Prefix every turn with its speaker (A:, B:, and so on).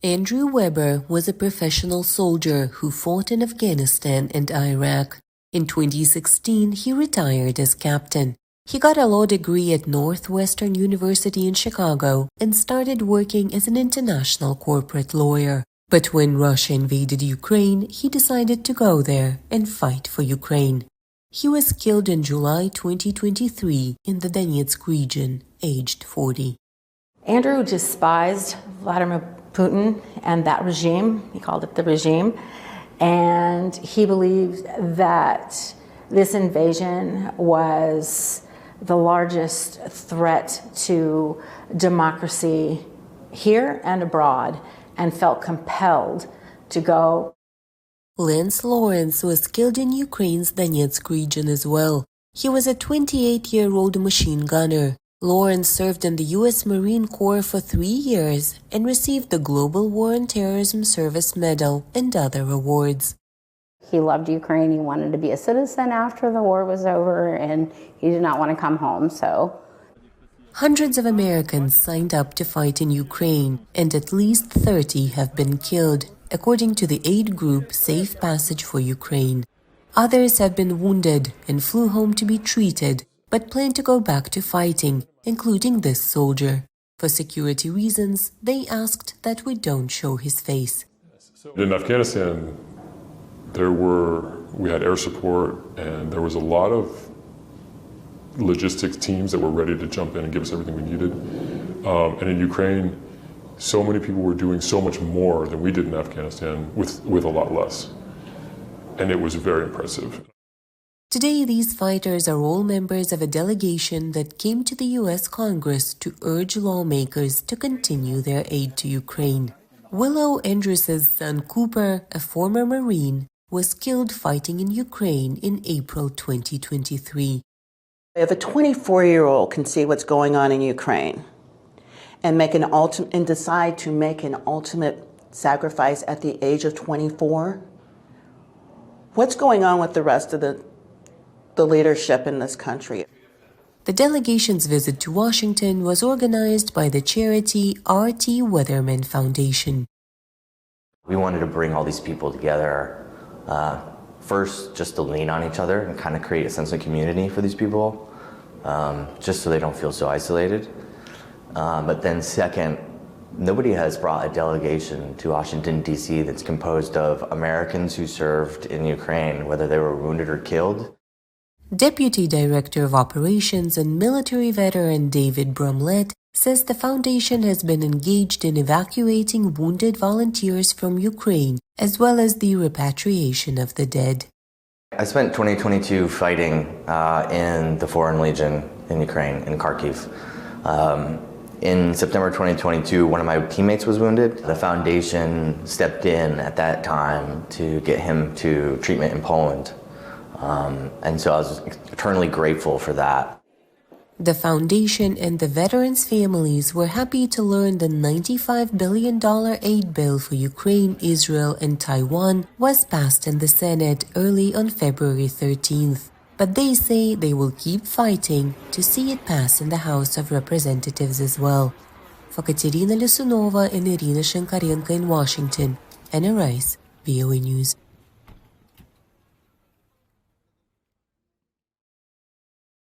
A: Andrew Weber was a professional soldier who fought in Afghanistan and Iraq. In 2016, he retired as captain. He got a law degree at Northwestern University in Chicago and started working as an international corporate lawyer. But when Russia invaded Ukraine, he decided to go there and fight for Ukraine. He was killed in July 2023 in the Donetsk region, aged 40.
B: Andrew despised Vladimir Putin and that regime. He called it the regime. And he believed that this invasion was the largest threat to democracy here and abroad, and felt compelled to go.
A: Lance Lawrence was killed in Ukraine's Donetsk region as well. He was a 28-year-old machine gunner. Lawrence served in the U.S. Marine Corps for 3 years and received the Global War on Terrorism Service Medal and other awards.
C: He loved Ukraine. He wanted to be a citizen after the war was over, and he did not want to come home, so.
A: Hundreds of Americans signed up to fight in Ukraine, and at least 30 have been killed, according to the aid group Safe Passage for Ukraine. Others have been wounded and flew home to be treated, but plan to go back to fighting, including this soldier. For security reasons, they asked that we don't show his face.
D: In Afghanistan, we had air support, and there was a lot of logistics teams that were ready to jump in and give us everything we needed. And in Ukraine, so many people were doing so much more than we did in Afghanistan with a lot less. And it was very impressive.
A: Today, these fighters are all members of a delegation that came to the U.S. Congress to urge lawmakers to continue their aid to Ukraine. Willow Andrus's son Cooper, a former Marine, was killed fighting in Ukraine in April 2023.
E: If a 24-year-old can see what's going on in Ukraine and decide to make an ultimate sacrifice at the age of 24, what's going on with the rest of the leadership in this country?
A: The delegation's visit to Washington was organized by the charity R.T. Weatherman Foundation.
F: We wanted to bring all these people together, first just to lean on each other and kind of create a sense of community for these people, just so they don't feel so isolated. But then second, nobody has brought a delegation to Washington, D.C. that's composed of Americans who served in Ukraine, whether they were wounded or killed.
A: Deputy Director of Operations and military veteran David Brumlett says the foundation has been engaged in evacuating wounded volunteers from Ukraine, as well as the repatriation of the dead.
F: I spent 2022 fighting in the Foreign Legion in Ukraine, in Kharkiv. In September 2022, one of my teammates was wounded. The foundation stepped in at that time to get him to treatment in Poland. And so I was eternally grateful for that.
A: The foundation and the veterans' families were happy to learn the $95 billion aid bill for Ukraine, Israel, and Taiwan was passed in the Senate early on February 13th. But they say they will keep fighting to see it pass in the House of Representatives as well. For Katerina, Lisunova, and Irina Shynkarenko in Washington, Anna Rice, VOA News.